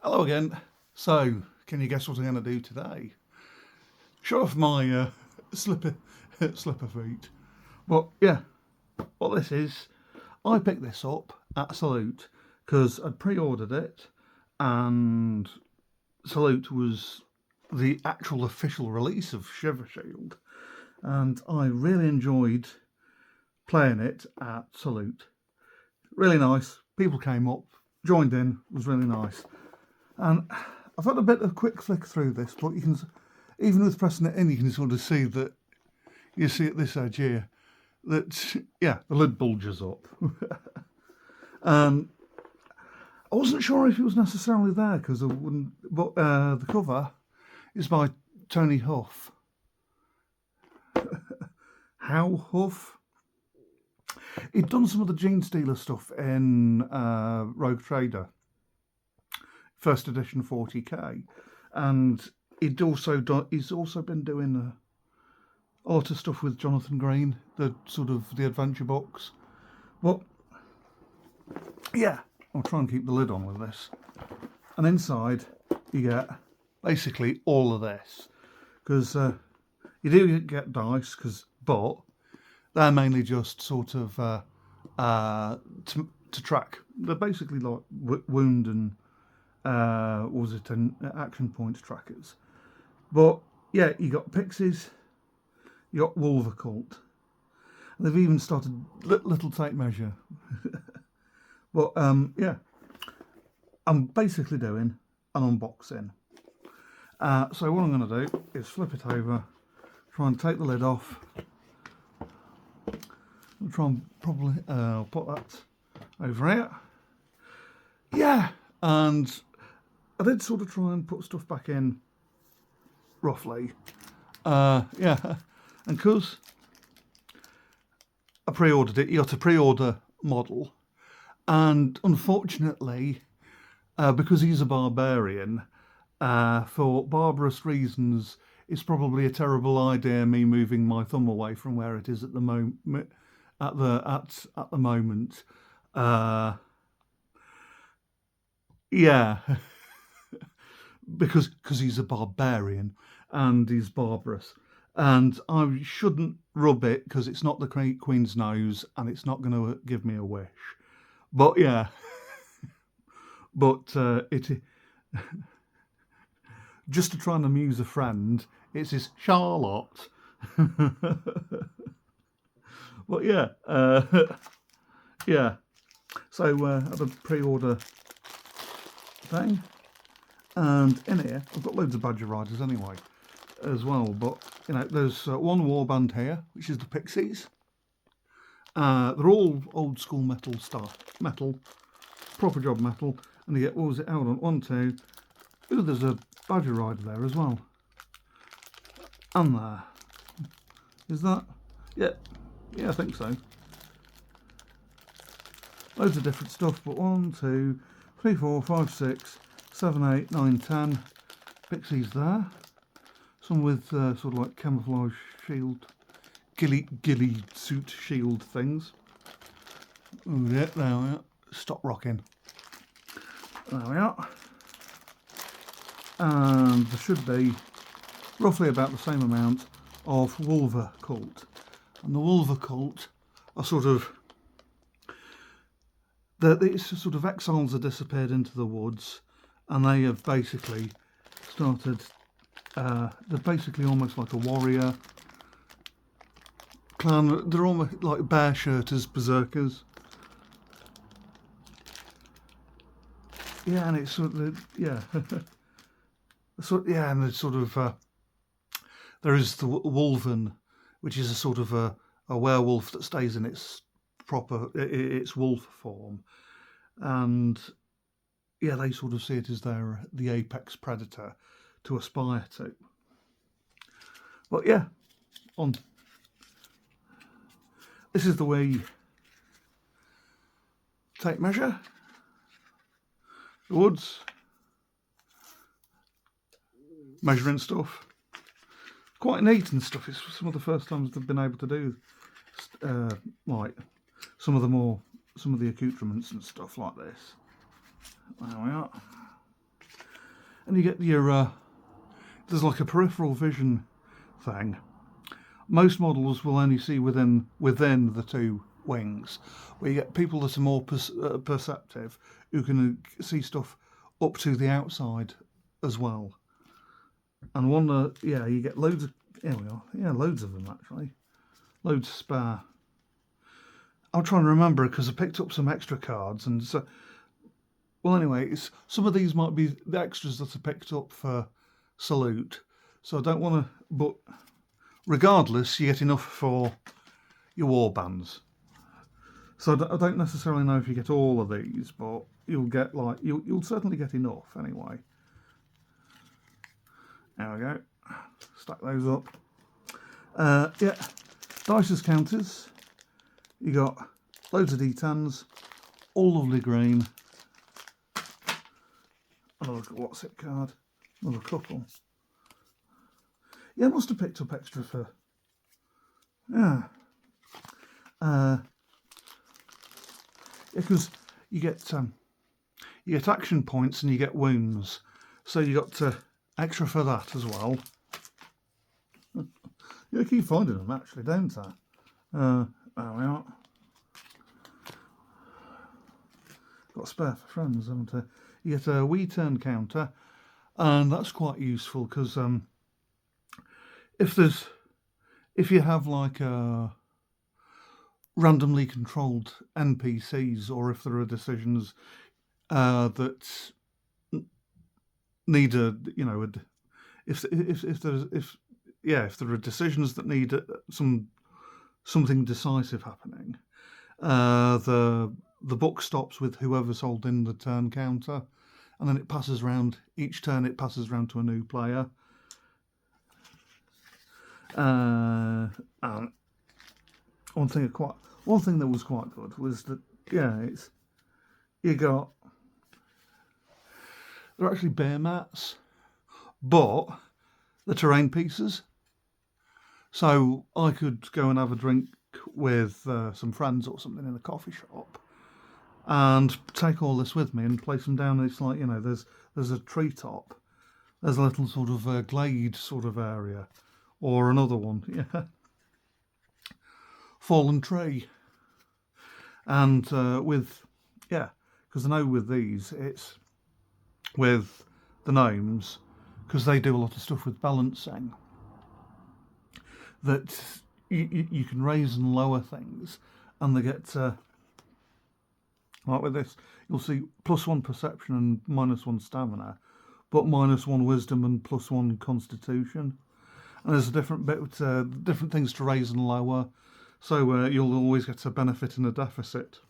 Hello again. So, can you guess what I'm going to do today? Show off my slipper slipper feet. But yeah, what this is, I picked this up at Salute because I'd pre-ordered it, and Salute was the actual official release of Shivershield, and I really enjoyed playing it at Salute. Really nice. People came up, joined in. It was really nice. And I've had a bit of a quick flick through this, but you can, even with pressing it in, you can sort of see that, you see at this edge here, that, yeah, the lid bulges up. I wasn't sure if it was necessarily there, because I wouldn't, but the cover is by Tony Huff. How Huff? He'd done some of the Gene Stealer stuff in Rogue Trader. First edition 40k, and he's also been doing a lot of stuff with Jonathan Green, the sort of the adventure books. But yeah, I'll try and keep the lid on with this. And inside you get basically all of this, because you do get dice, but they're mainly just sort of to track. They're basically like wound and action point trackers. But yeah, you got pixies, you got Wolver Cult. They've even started little tape measure. But yeah, I'm basically doing an unboxing. So what I'm going to do is flip it over, try and take the lid off. I'll try and probably I'll put that over here. Yeah, and I did sort of try and put stuff back in, roughly. Yeah, and because I pre-ordered it, you got a pre-order model, and unfortunately, because he's a barbarian, for barbarous reasons, it's probably a terrible idea me moving my thumb away from where it is at the moment. At the moment, yeah. because he's a barbarian and he's barbarous, and I shouldn't rub it because it's not the Queen's nose and it's not going to give me a wish. But yeah, but it just to try and amuse a friend, it's his Charlotte. But yeah, yeah. So I had a pre-order thing. And in here, I've got loads of Badger Riders anyway, as well. But, you know, there's one Warband here, which is the Pixies. They're all old school metal stuff. Metal. Proper job metal. And you get, what was it, hold on, 1, 2. Ooh, there's a Badger Rider there as well. And there. Is that? Yeah. Yeah, I think so. Loads of different stuff, but 1, 2, 3, 4, 5, 6, 7, 8, 9, 10 pixies there. Some with sort of like camouflage shield, ghillie suit shield things. Ooh, yeah, there we are. Stop rocking. There we are. And there should be roughly about the same amount of Wolver Cult. And the Wolver Cult are sort of, it's sort of exiles that disappeared into the woods, and they have basically started, they're basically almost like a warrior clan. They're almost like bear shirters, berserkers. Yeah, and it's sort of, yeah. Yeah, and it's sort of, there is the Wolven, which is a sort of a werewolf that stays in its its wolf form. And yeah, they sort of see it as the apex predator to aspire to. But yeah, this is the way tape measure, the woods, measuring stuff. Quite neat and stuff. It's some of the first times they've been able to do like some of the accoutrements and stuff like this. There we are. and you get your there's like a peripheral vision thing. Most models will only see within the two wings, where you get people that are more perceptive, who can see stuff up to the outside as well. And one, yeah, you get loads of, here we are, yeah, loads of them actually, loads spare. I'm trying to remember because I picked up some extra cards, and so, well, anyway, some of these might be the extras that are picked up for Salute, so I don't want to, but regardless, you get enough for your warbands. So I don't necessarily know if you get all of these, but you'll get like you'll certainly get enough anyway. There we go. Stack those up. Yeah, dice counters. You got loads of D10s, all lovely green. Another what's it card? Another couple. Yeah, I must have picked up extra for. Yeah. Because you get action points and you get wounds, so you got extra for that as well. You keep finding them actually, don't I? There we are. Got a spare for friends, haven't I? You get a wee turn counter, and that's quite useful because if you have like randomly controlled NPCs, or if there are decisions that need if there are decisions that need something decisive happening, the book stops with whoever's holding the turn counter, and then it passes around each turn. It passes around to a new player. And one thing that was quite good was that they're actually bear mats, but the terrain pieces. So I could go and have a drink with some friends or something in a coffee shop, and take all this with me and place them down. It's like, there's a treetop, there's a little sort of glade sort of area, or another one, yeah, fallen tree, and because I know with these it's with the gnomes, because they do a lot of stuff with balancing, that you can raise and lower things, and they get like with this, you'll see +1 perception and -1 stamina, but -1 wisdom and +1 constitution. And there's a different different things to raise and lower, so you'll always get a benefit and a deficit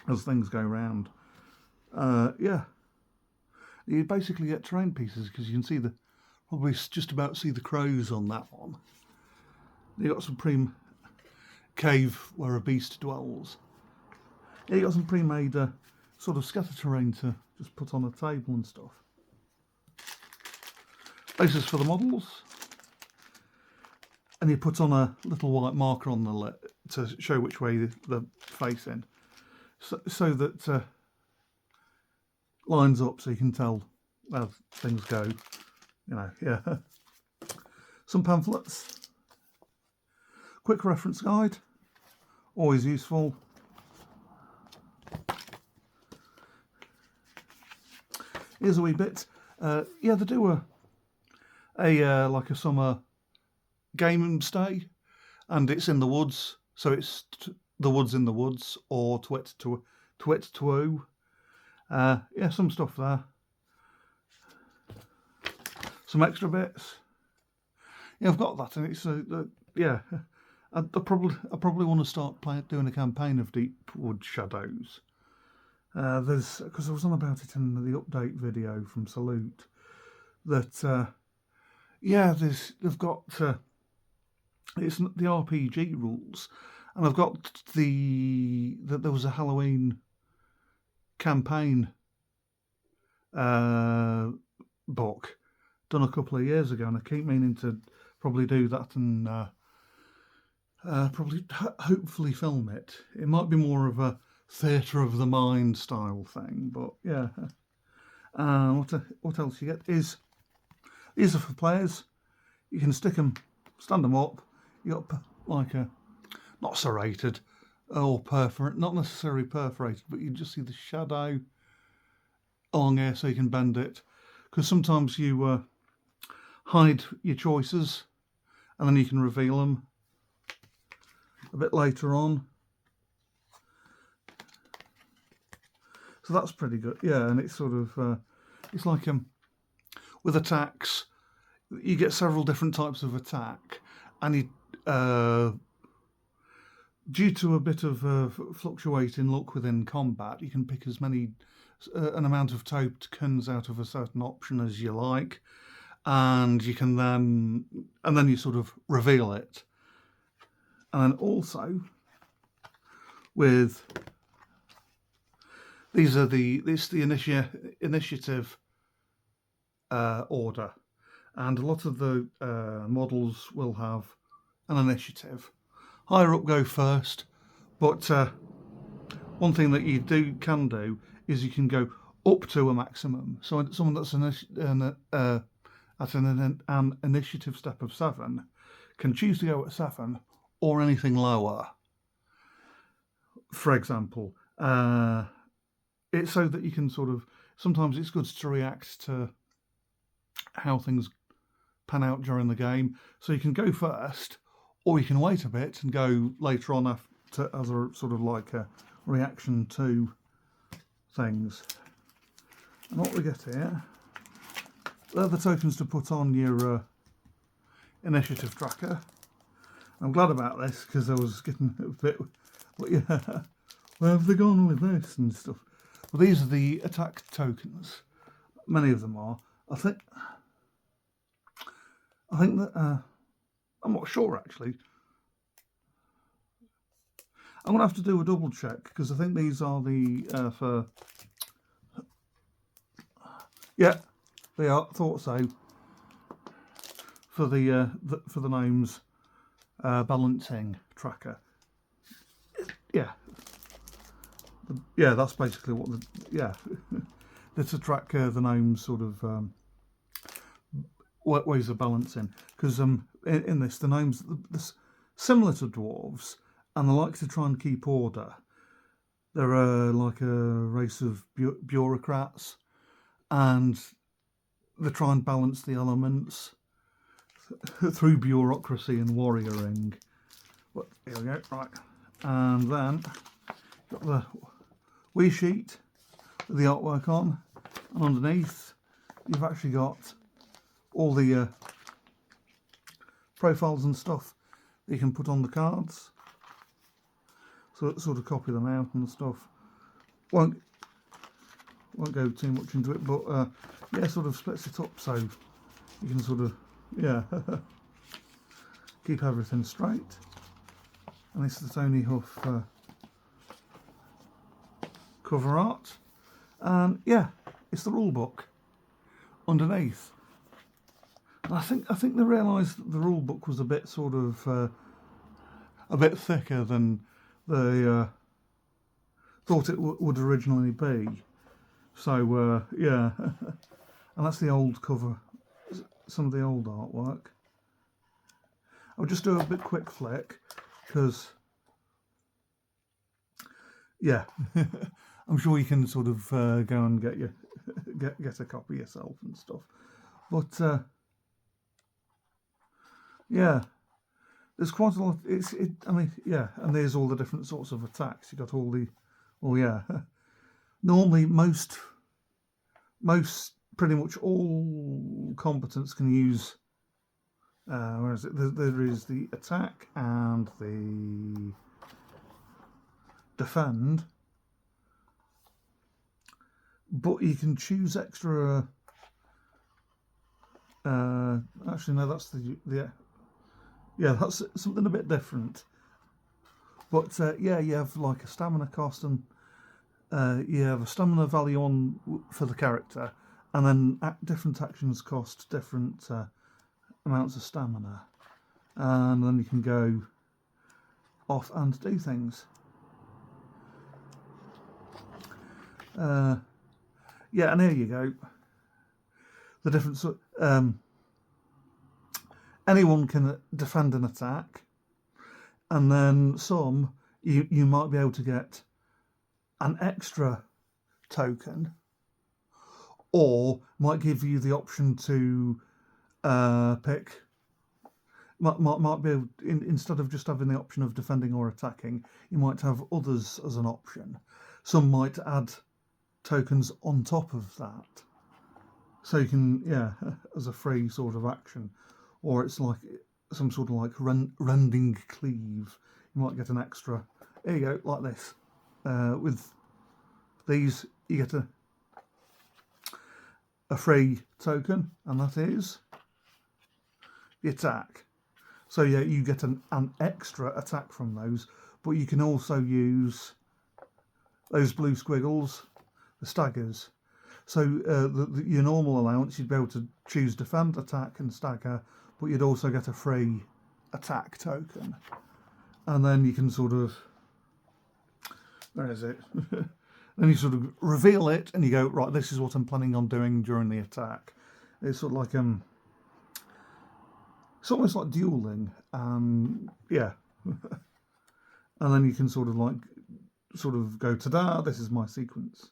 as things go round. Yeah, you basically get terrain pieces because you can probably just about see the crows on that one. You got some cave where a beast dwells. Yeah, you got some pre-made sort of scatter terrain to just put on a table and stuff. Bases for the models, and you put on a little white marker on the lip to show which way they're facing, so that lines up, so you can tell how things go. Yeah. Some pamphlets, quick reference guide, always useful. Here's a wee bit. Yeah, they do like a summer game stay, and it's in the woods, so it's the woods in the woods, or twit to yeah, some stuff there. Some extra bits. Yeah, I've got that, and it's yeah. I probably want to start doing a campaign of Deepwood Shadows. Because I was on about it in the update video from Salute, that yeah, they've got it's the RPG rules, and I've got that there was a Halloween campaign book done a couple of years ago, and I keep meaning to probably do that and probably hopefully film it. It might be more of a theatre of the mind style thing, but yeah. What else you get is, these are for players. You can stick them, stand them up. You got like a, not serrated or perforate, not necessarily perforated, but you just see the shadow along here, so you can bend it. Because sometimes you hide your choices, and then you can reveal them a bit later on. So that's pretty good, yeah. And it's sort of it's like with attacks, you get several different types of attack, and you due to a bit of fluctuating luck within combat, you can pick as many an amount of tokens out of a certain option as you like, and you can then you sort of reveal it. And also with these are the initiative order, and a lot of the models will have an initiative. Higher up go first, but one thing that you can do is you can go up to a maximum. So someone that's at an initiative step of 7 can choose to go at 7 or anything lower. For example, it's so that you can sort of, sometimes it's good to react to how things pan out during the game. So you can go first, or you can wait a bit and go later on after, as a sort of like a reaction to things. And what we get here, they're the tokens to put on your initiative tracker. I'm glad about this because I was getting a bit, but yeah, where have they gone with this and stuff? Well, these are the attack tokens. Many of them are. I think that I'm not sure actually. I'm gonna have to do a double check because I think these are the for. Yeah, they are. Thought so. For the gnomes balancing tracker. Yeah. Yeah, that's basically what they're to track the gnomes sort of ways of balancing. Because in this, the gnomes they're similar to dwarves, and they like to try and keep order. They're like a race of bureaucrats, and they try and balance the elements through bureaucracy and warrioring. But here we go, right. And then got the wee sheet with the artwork on, and underneath you've actually got all the profiles and stuff that you can put on the cards. So sort of copy them out and stuff. Won't go too much into it, but yeah, sort of splits it up so you can sort of, yeah, keep everything straight. And this is the Tony Huff cover art, and yeah, it's the rule book underneath. And I think they realised that the rule book was a bit sort of a bit thicker than they thought it would originally be. So yeah, and that's the old cover, some of the old artwork. I'll just do a bit quick flick because yeah, I'm sure you can sort of go and get your get a copy yourself and stuff. But yeah, there's quite a lot. I mean, yeah, and there's all the different sorts of attacks. You got all the, oh yeah. Normally, most pretty much all combatants can use. Where is it? There is the attack and the defend, but you can choose extra. Actually, no, that's the yeah, that's something a bit different. But yeah, you have like a stamina cost, and you have a stamina value on for the character, and then different actions cost different amounts of stamina, and then you can go off and do things. yeah, and here you go. The difference. Anyone can defend an attack, and then some you might be able to get an extra token, or might give you the option to pick. Might be able, instead of just having the option of defending or attacking, you might have others as an option. Some might add tokens on top of that, so you can, yeah, as a free sort of action, or it's like some sort of like rending cleave. You might get an extra. Here you go, like this. With these, you get a free token, and that is the attack. So yeah, you get an extra attack from those, but you can also use those blue squiggles, the staggers. So your normal allowance, you'd be able to choose defend, attack and stagger, but you'd also get a free attack token. And then you can sort of, where is it? Then you sort of reveal it and you go, right, this is what I'm planning on doing during the attack. It's sort of like, it's almost like dueling, yeah. And then you can sort of go to that, this is my sequence.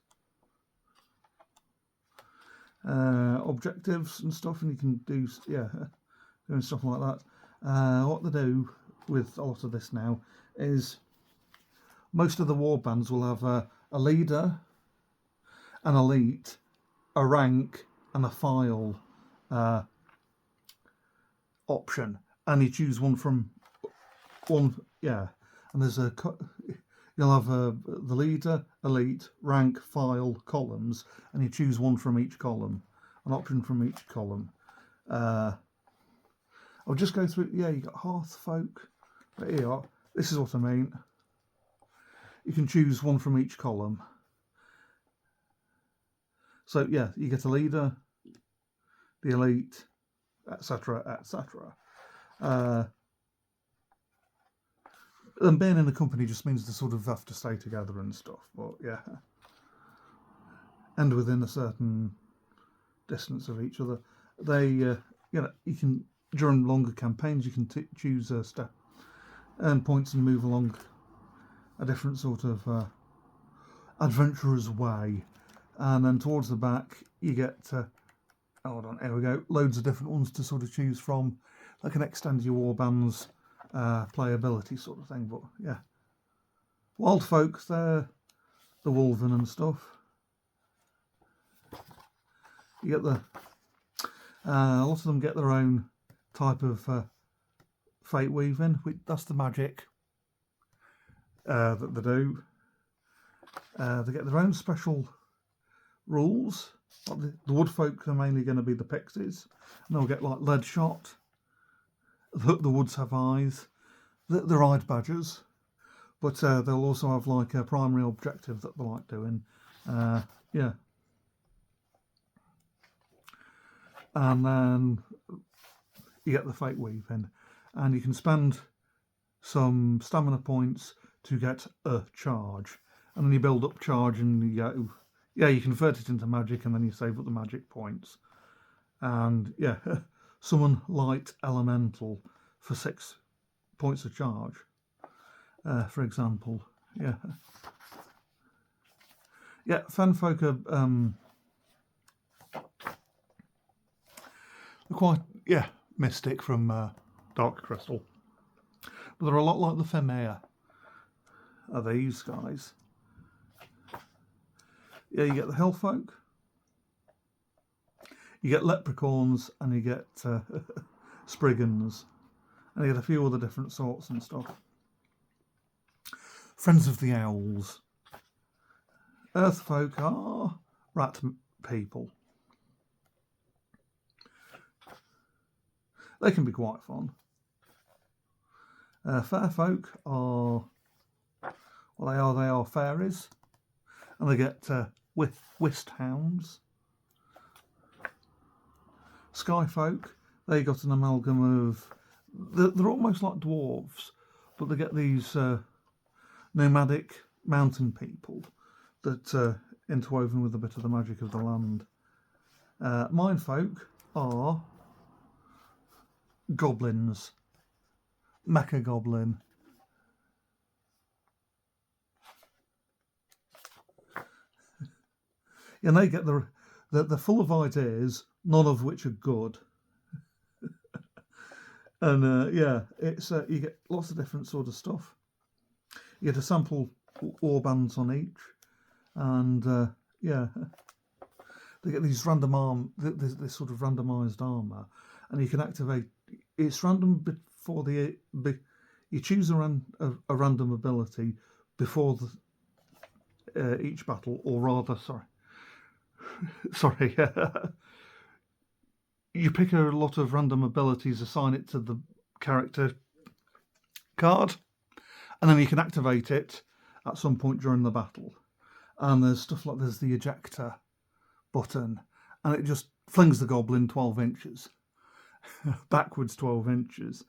Objectives and stuff, and you can do, yeah, doing stuff like that. What they do with a lot of this now is most of the warbands will have a leader, an elite, a rank, and a file option, and you choose one from one, yeah. And there's you'll have the leader, elite, rank, file, columns, and you choose one from each column, an option from each column. I'll just go through. Yeah, you got hearth folk. But here you are. This is what I mean. You can choose one from each column. So yeah, you get a leader, the elite, etc., etc. And being in a company just means they sort of have to stay together and stuff. But yeah, and within a certain distance of each other. They, you know, you can, during longer campaigns, you can choose a step, earn points, and move along a different sort of adventurous way. And then towards the back, you get, hold on, here we go, loads of different ones to sort of choose from. That can extend your warband's playability sort of thing. But yeah, wild folks, they're the Wolven and stuff. You get the a lot of them get their own type of fate weaving. That's the magic that they do. They get their own special rules. Like the wood folk are mainly going to be the pixies, and they'll get like lead shot. The woods have eyes. They're eyed badgers, but they'll also have like a primary objective that they like doing. Yeah. And then you get the fate weaving, and you can spend some stamina points to get a charge, and then you build up charge, and you go, yeah, you convert it into magic, and then you save up the magic points. And yeah, summon light elemental for 6 points of charge, for example. Yeah, yeah, fanfolk are quite, yeah, mystic from Dark Crystal, but they're a lot like the Femea are these guys. Yeah, you get the Hellfolk, you get Leprechauns, and you get Spriggans, and you get a few other different sorts and stuff. Friends of the Owls. Earthfolk are rat people. They can be quite fun. Fair folk are, well, they are fairies, and they get whist hounds. Sky folk, they got an amalgam of, they're almost like dwarves, but they get these nomadic mountain people that interwoven with a bit of the magic of the land. Minefolk are goblins, mecha goblin. And they get they're full of ideas, none of which are good. And yeah, it's you get lots of different sort of stuff. You get a sample warbands on each, and yeah, they get these random this sort of randomised armour, and you can activate. It's random before you choose a random ability before each battle, or rather, sorry, you pick a lot of random abilities, assign it to the character card, and then you can activate it at some point during the battle. And there's stuff like there's the ejector button, and it just flings the goblin 12 inches backwards 12 inches.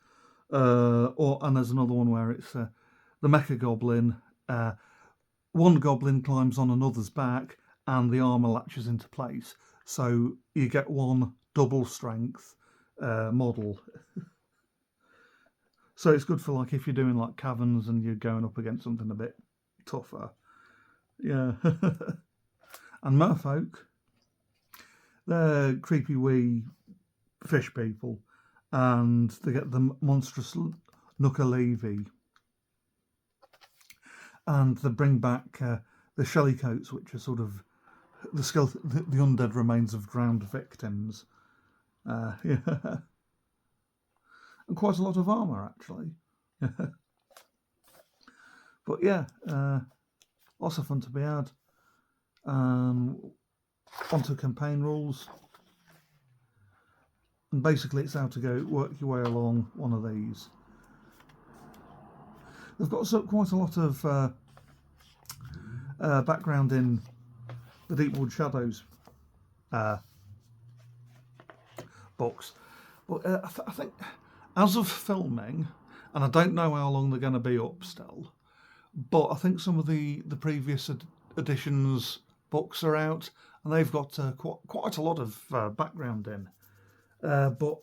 And there's another one where it's the mecha goblin. One goblin climbs on another's back, and the armour latches into place. So you get one double strength model. So it's good for like if you're doing like caverns and you're going up against something a bit tougher. Yeah. And merfolk, they're creepy wee fish people, and they get the monstrous Nuka-Levy. And they bring back the shellycoats, which are sort of the undead remains of drowned victims. Yeah. And quite a lot of armour, actually. But yeah, lots of fun to be had. Onto campaign rules. And basically it's how to go work your way along one of these. They've got quite a lot of background in the Deepwood Shadows books. But I think as of filming, and I don't know how long they're going to be up still, but I think some of the previous editions books are out, and they've got quite a lot of background in. But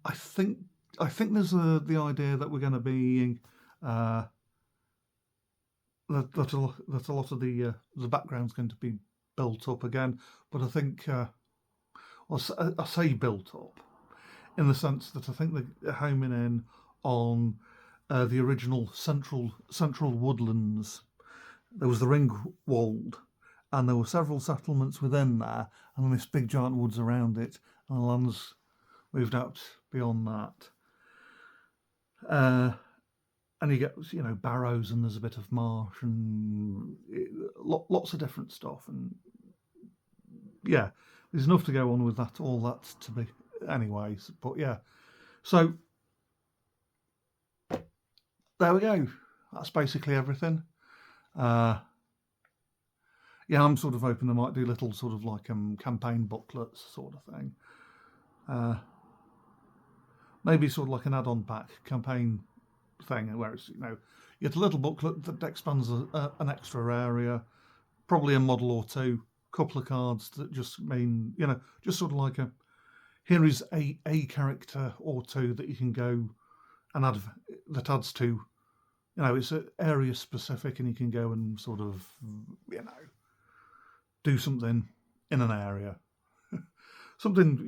I think there's the idea that we're going to be that a lot of the background's going to be built up again. But I think I say built up in the sense that I think they're homing in on the original central woodlands. There was the Ringwald, and there were several settlements within there, and then this big giant woods around it, and the land's moved out beyond that. And you get, barrows, and there's a bit of marsh, and lots of different stuff, and yeah, there's enough to go on with that. All that to be, anyways. But yeah, so there we go. That's basically everything. Yeah, I'm sort of hoping they might do little sort of like campaign booklets sort of thing. Maybe sort of like an add-on pack campaign thing where it's, you get a little booklet that expands an extra area, probably a model or two, couple of cards that just mean, just sort of like here is a character or two that you can go and add, that adds to, it's area specific, and you can go and sort of, do something in an area. Something,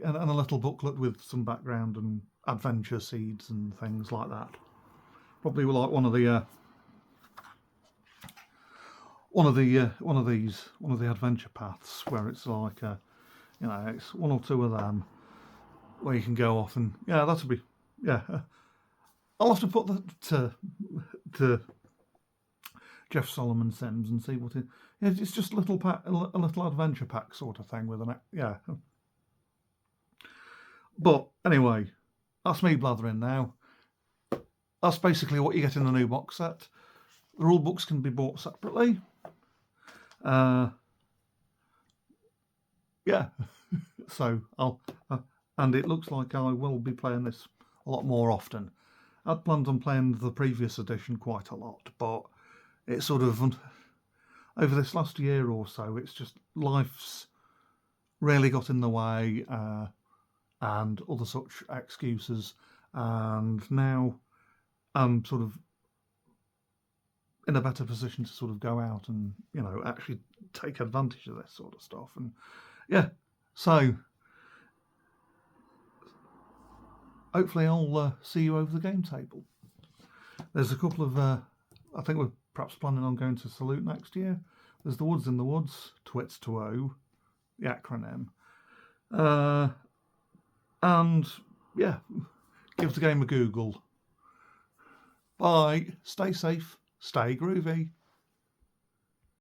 and a little booklet with some background and adventure seeds and things like that. Probably like one of the adventure paths where it's like it's one or two of them where you can go off, and that'll be I'll have to put that to Jeff Solomon Sims and see what it. Yeah, it's just a little adventure pack sort of thing with an But anyway, that's me blathering now. That's basically what you get in the new box set. The rule books can be bought separately. Yeah, so I'll and it looks like I will be playing this a lot more often. I'd planned on playing the previous edition quite a lot, but it sort of over this last year or so, it's just life's really got in the way and other such excuses. And now I'm sort of in a better position to sort of go out and, you know, actually take advantage of this sort of stuff. And yeah, so hopefully I'll see you over the game table. There's a couple of, I think we're perhaps planning on going to Salute next year. There's the Woods in the Woods, Twits to O, the acronym. And yeah, give the game a Google. Bye, stay safe, stay groovy.